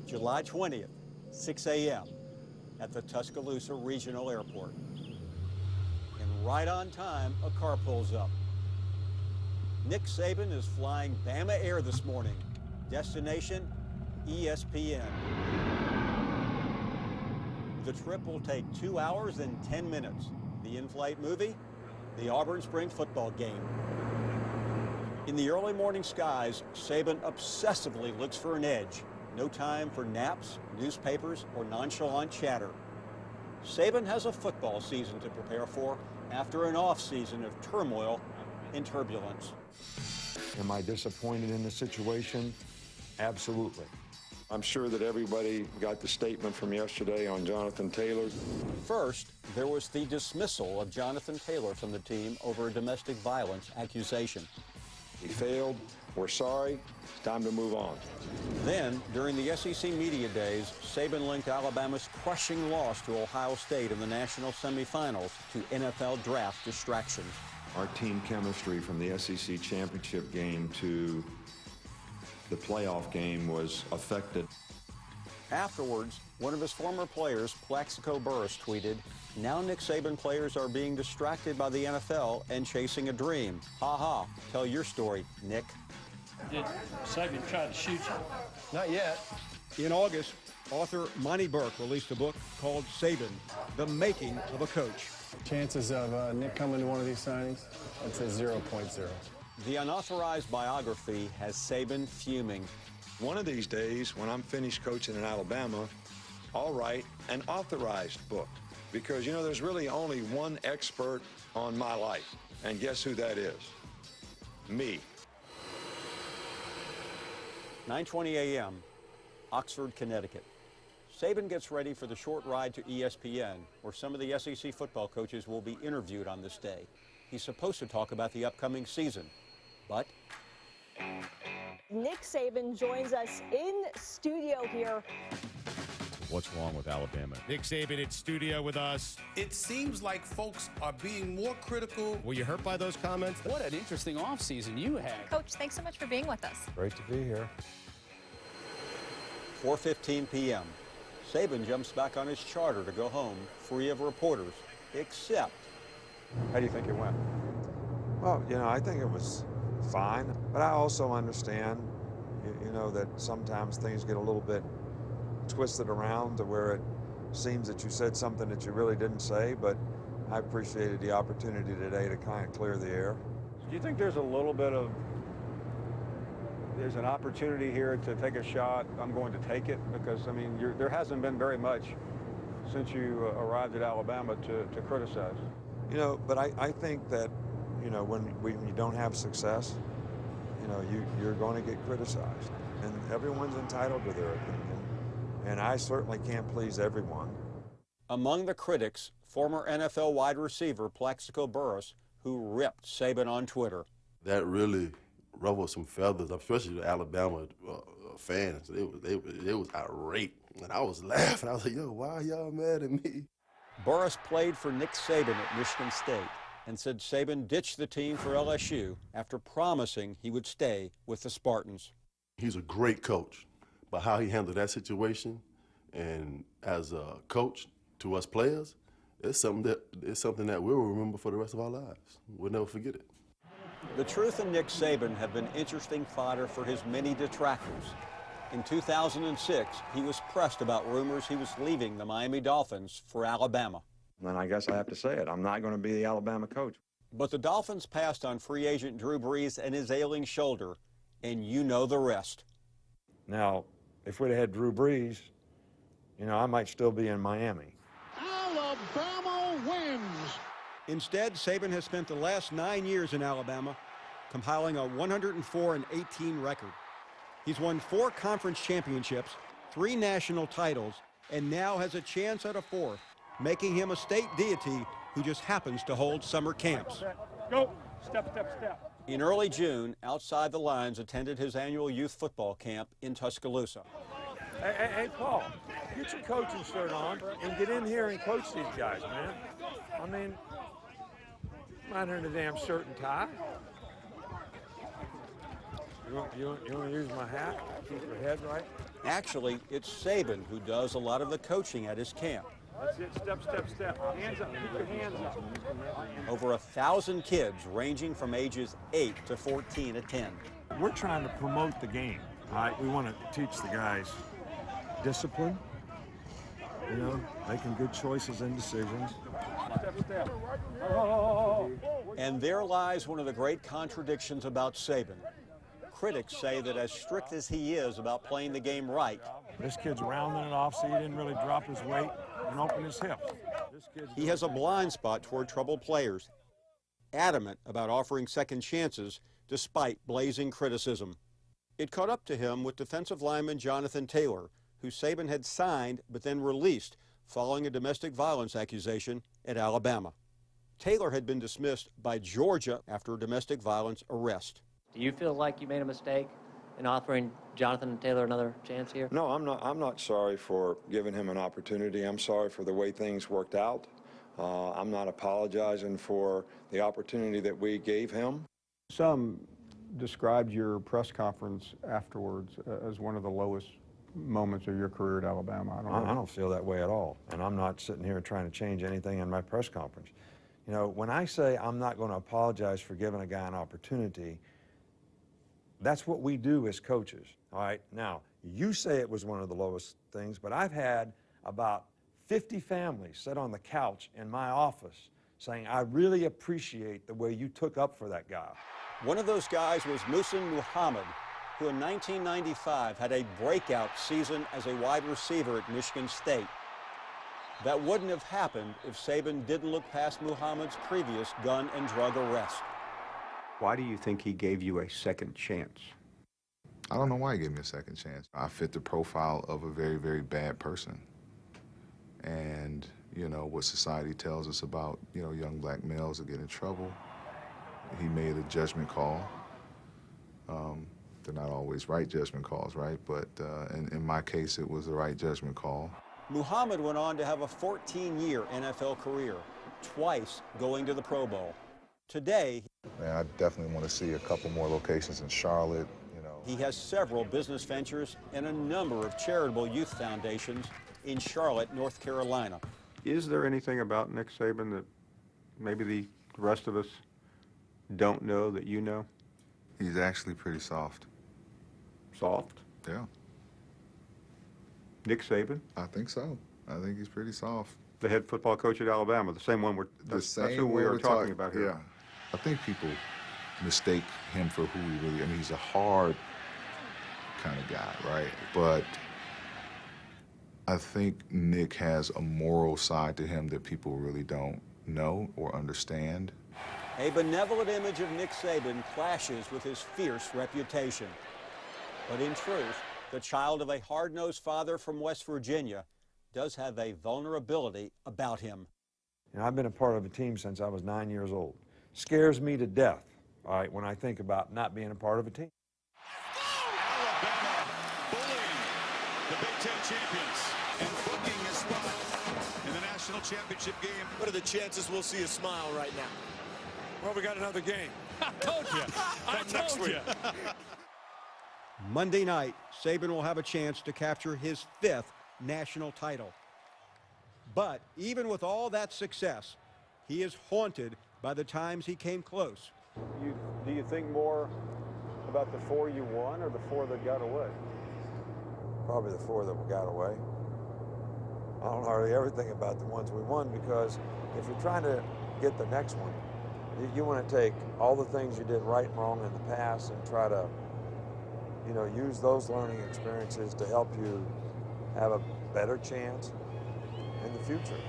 July 20th, 6 a.m. at the Tuscaloosa Regional Airport. And right on time, a car pulls up. Nick Saban is flying Bama Air this morning. Destination, ESPN. The trip will take 2 hours and 10 minutes. The in-flight movie, the Auburn Spring football game. In the early morning skies, Saban obsessively looks for an edge. No time for naps, newspapers, or nonchalant chatter. Saban has a football season to prepare for after an off-season of turmoil and turbulence. Am I disappointed in the situation? Absolutely. I'm sure that everybody got the statement from yesterday on Jonathan Taylor. First, there was the dismissal of Jonathan Taylor from the team over a domestic violence accusation. He failed. We're sorry. It's time to move on. Then, during the SEC media days, Saban linked Alabama's crushing loss to Ohio State in the national semifinals to NFL draft distractions. Our team chemistry from the SEC championship game to the playoff game was affected. Afterwards, one of his former players, Plaxico Burress, tweeted, "Now Nick Saban players are being distracted by the NFL and chasing a dream. Ha ha, tell your story, Nick." Did Saban try to shoot you? Not yet. In August, author Monty Burke released a book called Saban, The Making of a Coach. Chances of Nick coming to one of these signings, I'd say 0.0. The unauthorized biography has Saban fuming. One of these days, when I'm finished coaching in Alabama, I'll write an authorized book. Because, you know, there's really only one expert on my life. And guess who that is? Me. 9:20 a.m., Oxford, Connecticut. Saban gets ready for the short ride to ESPN, where some of the SEC football coaches will be interviewed on this day. He's supposed to talk about the upcoming season, but... Nick Saban joins us in studio here. What's wrong with Alabama? Nick Saban in studio with us. It seems like folks are being more critical. Were you hurt by those comments? What an interesting offseason you had. Coach, thanks so much for being with us. Great to be here. 4:15 p.m. Saban jumps back on his charter to go home, free of reporters, except... How do you think it went? Well, you know, I think it was fine, but I also understand, you know, that sometimes things get a little bit twisted around to where it seems that you said something that you really didn't say, but I appreciated the opportunity today to kind of clear the air. Do you think there's a little bit of, there's an opportunity here to take a shot, I'm going to take it? Because, I mean, there hasn't been very much since you arrived at Alabama to criticize. You know, but I think that, you know, when you don't have success, you know, you're going to get criticized. And everyone's entitled to their opinion. And I certainly can't please everyone. Among the critics, former NFL wide receiver Plaxico Burress, who ripped Saban on Twitter. That really ruffled some feathers, especially the Alabama fans. It was irate. And I was laughing. I was like, yo, why are y'all mad at me? Burress played for Nick Saban at Michigan State and said Saban ditched the team for LSU after promising he would stay with the Spartans. He's a great coach, but how he handled that situation and as a coach to us players, it's something that we'll remember for the rest of our lives. We'll never forget it. The truth and Nick Saban have been interesting fodder for his many detractors. In 2006, he was pressed about rumors he was leaving the Miami Dolphins for Alabama. And I guess I have to say it, I'm not going to be the Alabama coach. But the Dolphins passed on free agent Drew Brees and his ailing shoulder, and you know the rest. Now, if we'd have had Drew Brees, you know, I might still be in Miami. Alabama wins. Instead, Saban has spent the last 9 years in Alabama, compiling a 104-18 record. He's won 4 conference championships, 3 national titles, and now has a chance at a 4th, making him a state deity who just happens to hold summer camps. Go. Step, step, step. In early June, Outside the Lines attended his annual youth football camp in Tuscaloosa. Hey, Paul, get your coaching shirt on and get in here and coach these guys, man. I mean, not in a damn shirt and tie. You want to use my hat? Keep your head right? Actually, it's Saban who does a lot of the coaching at his camp. That's it. Step, step, step. Hands up. Keep your hands up. Over 1,000 kids ranging from ages 8 to 14 attend. We're trying to promote the game. All right, we want to teach the guys discipline, you know, making good choices and decisions. Step, step. And there lies one of the great contradictions about Saban. Critics say that as strict as he is about playing the game right, This kid's rounding it off so he didn't really drop his weight and open his hips. He has a blind spot toward troubled players, adamant about offering second chances despite blazing criticism. It caught up to him with defensive lineman Jonathan Taylor, who Saban had signed but then released following a domestic violence accusation at Alabama. Taylor had been dismissed by Georgia after a domestic violence arrest. Do you feel like you made a mistake in offering Jonathan Taylor another chance here? No, I'm not sorry for giving him an opportunity. I'm sorry for the way things worked out. I'm not apologizing for the opportunity that we gave him. Some described your press conference afterwards as one of the lowest moments of your career at Alabama. I don't feel that way at all, and I'm not sitting here trying to change anything in my press conference. You know, when I say I'm not going to apologize for giving a guy an opportunity, that's what we do as coaches, all right? Now, you say it was one of the lowest things, but I've had about 50 families sit on the couch in my office saying, I really appreciate the way you took up for that guy. One of those guys was Muhsin Muhammad, who in 1995 had a breakout season as a wide receiver at Michigan State. That wouldn't have happened if Saban didn't look past Muhammad's previous gun and drug arrest. Why do you think he gave you a second chance? I don't know why he gave me a second chance. I fit the profile of a very, very bad person. And, you know, what society tells us about, you know, young black males that get in trouble. He made a judgment call. They're not always right judgment calls, right? But in my case, it was the right judgment call. Muhammad went on to have a 14-year NFL career, twice going to the Pro Bowl. Today, Man, I definitely want to see a couple more locations in Charlotte, you know. He has several business ventures and a number of charitable youth foundations in Charlotte, North Carolina. Is there anything about Nick Saban that maybe the rest of us don't know that you know? He's actually pretty soft. Soft? Yeah. Nick Saban? I think so. I think he's pretty soft. The head football coach at Alabama, the same one that's who we are talking about here. Yeah. I think people mistake him for who he really, I mean, he's a hard kind of guy, right? But I think Nick has a moral side to him that people really don't know or understand. A benevolent image of Nick Saban clashes with his fierce reputation. But in truth, the child of a hard-nosed father from West Virginia does have a vulnerability about him. You know, I've been a part of a team since I was 9 years old. Scares me to death, all right, when I think about not being a part of a team. Alabama bullying the Big Ten champions and booking a spot in the national championship game. What are the chances we'll see a smile right now? Well, we got another game. I told you. I told you. Monday night, Saban will have a chance to capture his 5th national title. But even with all that success, he is haunted by the times he came close. Do you think more about the 4 you won or the 4 that got away? Probably the 4 that got away. I don't hardly ever think about the ones we won, because if you're trying to get the next one, you want to take all the things you did right and wrong in the past and try to, you know, use those learning experiences to help you have a better chance in the future.